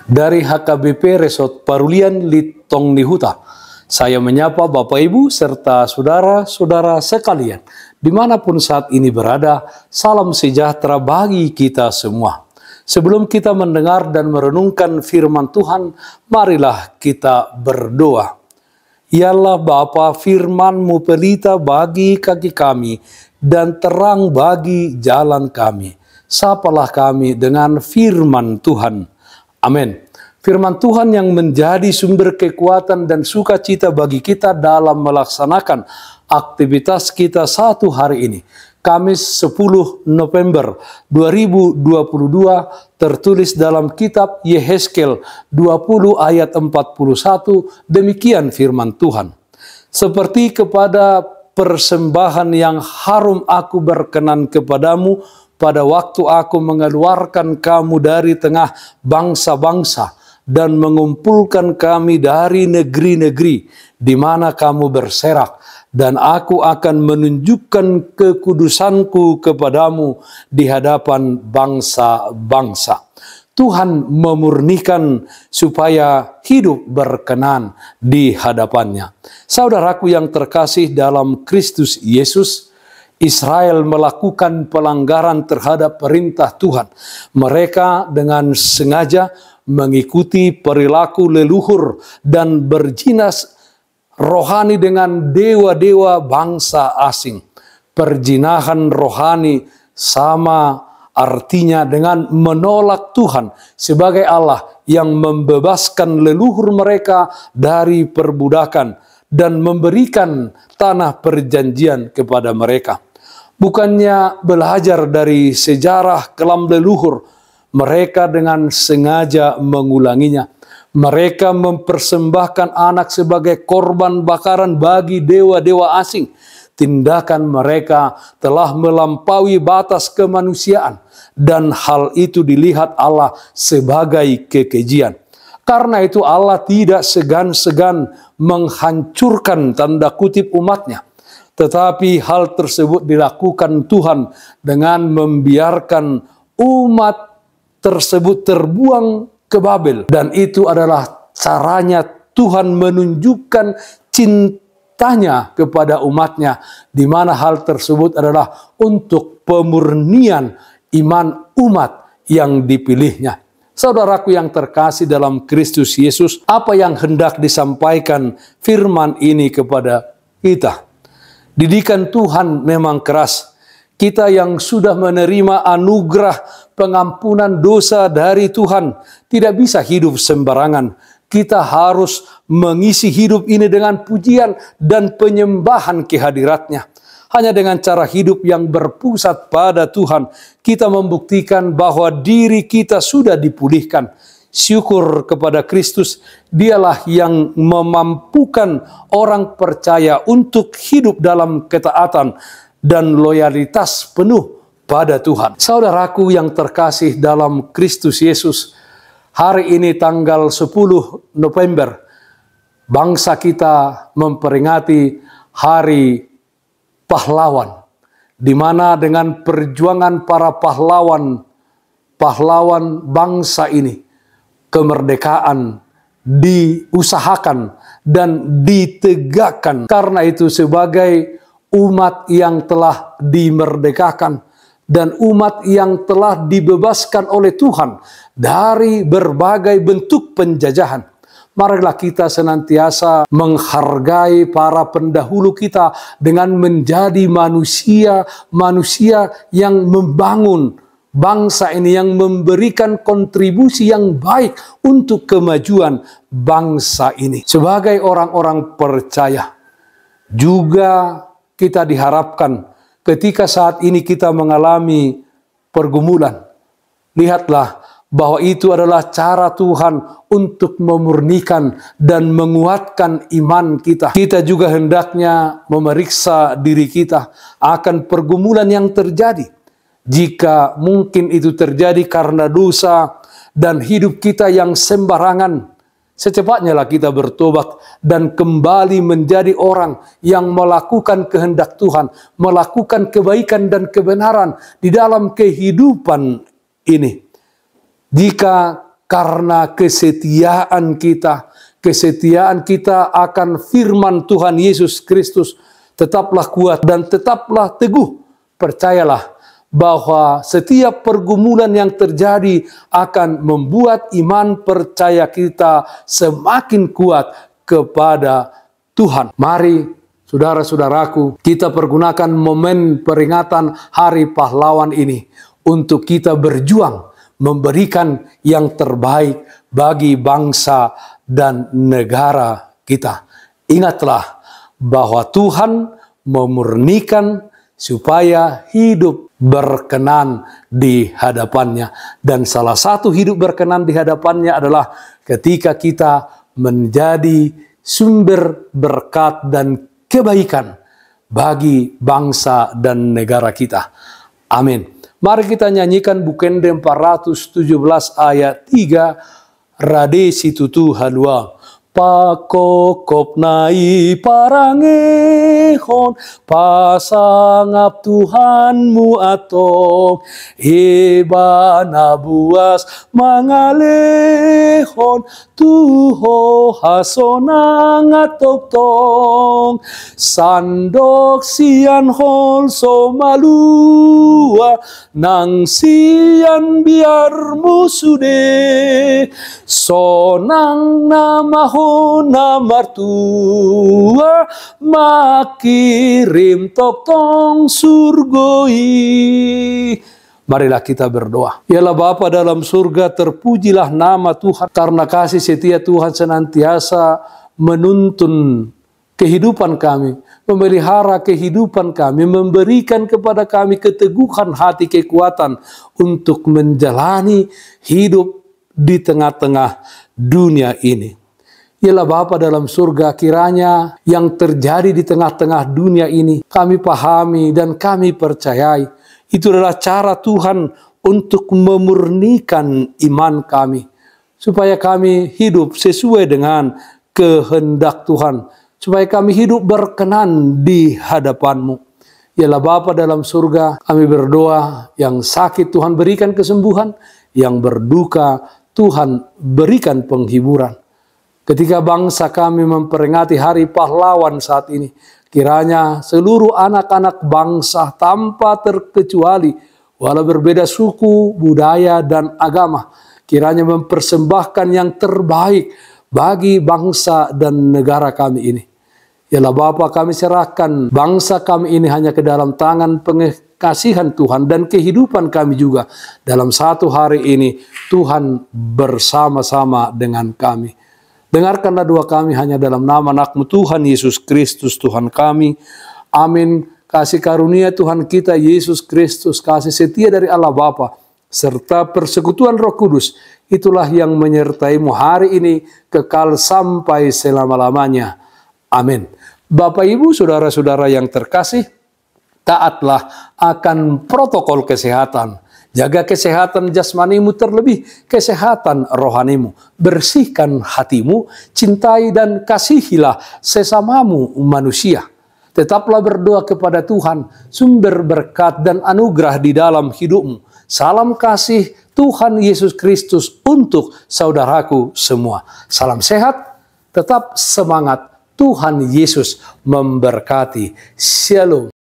Dari HKBP Resort Parulian Litong Nihuta, saya menyapa Bapak Ibu serta saudara-saudara sekalian. Dimanapun saat ini berada, salam sejahtera bagi kita semua. Sebelum kita mendengar dan merenungkan firman Tuhan, marilah kita berdoa. Ya Allah Bapa, firman-Mu pelita bagi kaki kami dan terang bagi jalan kami. Sapalah kami dengan firman Tuhan. Amin. Firman Tuhan yang menjadi sumber kekuatan dan sukacita bagi kita dalam melaksanakan aktivitas kita satu hari ini. Kamis 10 November 2022 tertulis dalam kitab Yehezkel 20 ayat 41, demikian firman Tuhan. Seperti kepada persembahan yang harum aku berkenan kepadamu pada waktu aku mengeluarkan kamu dari tengah bangsa-bangsa dan mengumpulkan kami dari negeri-negeri di mana kamu berserak, dan aku akan menunjukkan kekudusanku kepadamu di hadapan bangsa-bangsa. Tuhan memurnikan supaya hidup berkenan di hadapannya. Saudaraku yang terkasih dalam Kristus Yesus, Israel melakukan pelanggaran terhadap perintah Tuhan. Mereka dengan sengaja mengikuti perilaku leluhur dan berjinas rohani dengan dewa-dewa bangsa asing. Perjinahan rohani sama artinya dengan menolak Tuhan sebagai Allah yang membebaskan leluhur mereka dari perbudakan dan memberikan tanah perjanjian kepada mereka. Bukannya belajar dari sejarah kelam leluhur, mereka dengan sengaja mengulanginya. Mereka mempersembahkan anak sebagai korban bakaran bagi dewa-dewa asing. Tindakan mereka telah melampaui batas kemanusiaan, dan hal itu dilihat Allah sebagai kekejian. Karena itu Allah tidak segan-segan menghancurkan tanda kutip umatnya. Tetapi hal tersebut dilakukan Tuhan dengan membiarkan umat tersebut terbuang ke Babel. Dan itu adalah caranya Tuhan menunjukkan cintanya kepada umatnya, di mana hal tersebut adalah untuk pemurnian iman umat yang dipilihnya. Saudaraku yang terkasih dalam Kristus Yesus, apa yang hendak disampaikan firman ini kepada kita? Didikan Tuhan memang keras. Kita yang sudah menerima anugerah pengampunan dosa dari Tuhan tidak bisa hidup sembarangan. Kita harus mengisi hidup ini dengan pujian dan penyembahan kehadiratnya. Hanya dengan cara hidup yang berpusat pada Tuhan, kita membuktikan bahwa diri kita sudah dipulihkan. Syukur kepada Kristus, dialah yang memampukan orang percaya untuk hidup dalam ketaatan dan loyalitas penuh pada Tuhan. Saudaraku yang terkasih dalam Kristus Yesus, hari ini tanggal 10 November, bangsa kita memperingati Hari Pahlawan, di mana dengan perjuangan para pahlawan bangsa ini, kemerdekaan diusahakan dan ditegakkan. Karena itu sebagai umat yang telah dimerdekakan dan umat yang telah dibebaskan oleh Tuhan dari berbagai bentuk penjajahan, marilah kita senantiasa menghargai para pendahulu kita dengan menjadi manusia yang membangun bangsa ini, yang memberikan kontribusi yang baik untuk kemajuan bangsa ini. Sebagai orang-orang percaya, juga kita diharapkan ketika saat ini kita mengalami pergumulan, lihatlah bahwa itu adalah cara Tuhan untuk memurnikan dan menguatkan iman kita. Kita juga hendaknya memeriksa diri kita akan pergumulan yang terjadi. Jika mungkin itu terjadi karena dosa dan hidup kita yang sembarangan, secepatnya lah kita bertobat dan kembali menjadi orang yang melakukan kehendak Tuhan, melakukan kebaikan dan kebenaran di dalam kehidupan ini. Jika karena kesetiaan kita akan firman Tuhan Yesus Kristus tetaplah kuat dan tetaplah teguh. Percayalah bahwa setiap pergumulan yang terjadi akan membuat iman percaya kita semakin kuat kepada Tuhan. Mari saudara-saudaraku, kita pergunakan momen peringatan Hari Pahlawan ini untuk kita berjuang memberikan yang terbaik bagi bangsa dan negara kita. Ingatlah bahwa Tuhan memurnikan supaya hidup berkenan di hadapannya. Dan salah satu hidup berkenan di hadapannya adalah ketika kita menjadi sumber berkat dan kebaikan bagi bangsa dan negara kita. Amin. Mari kita nyanyikan Bukende 417 ayat 3. Radesi tutu halua. Pakokop nai parangehon pasangap Tuhanmu atong eba nabuas mangalehon tuho hasonang atong sandok sian hon somalua nang sian biar musude sonang namaho namartua makirim toktong surgoi. Marilah kita berdoa. Yalah Bapa dalam surga, terpujilah nama Tuhan karena kasih setia Tuhan senantiasa menuntun kehidupan kami, memelihara kehidupan kami, memberikan kepada kami keteguhan hati, kekuatan untuk menjalani hidup di tengah-tengah dunia ini. Yalah Bapa dalam surga, kiranya yang terjadi di tengah-tengah dunia ini kami pahami dan kami percayai. Itu adalah cara Tuhan untuk memurnikan iman kami, supaya kami hidup sesuai dengan kehendak Tuhan, supaya kami hidup berkenan di hadapan-Mu. Yalah Bapa dalam surga, kami berdoa yang sakit Tuhan berikan kesembuhan, yang berduka Tuhan berikan penghiburan. Ketika bangsa kami memperingati Hari Pahlawan saat ini, kiranya seluruh anak-anak bangsa tanpa terkecuali, walau berbeda suku, budaya, dan agama, kiranya mempersembahkan yang terbaik bagi bangsa dan negara kami ini. Yalah Bapa, kami serahkan bangsa kami ini hanya ke dalam tangan pengasihan Tuhan dan kehidupan kami juga. Dalam satu hari ini, Tuhan bersama-sama dengan kami. Dengarkanlah doa kami hanya dalam nama anak-Mu Tuhan Yesus Kristus Tuhan kami. Amin. Kasih karunia Tuhan kita Yesus Kristus, kasih setia dari Allah Bapa, serta persekutuan Roh Kudus, itulah yang menyertai-Mu hari ini kekal sampai selama-lamanya. Amin. Bapak, Ibu, saudara-saudara yang terkasih, taatlah akan protokol kesehatan. Jaga kesehatan jasmanimu, terlebih kesehatan rohanimu. Bersihkan hatimu, cintai dan kasihilah sesamamu manusia. Tetaplah berdoa kepada Tuhan, sumber berkat dan anugerah di dalam hidupmu. Salam kasih Tuhan Yesus Kristus untuk saudaraku semua. Salam sehat, tetap semangat. Tuhan Yesus memberkati. Shalom.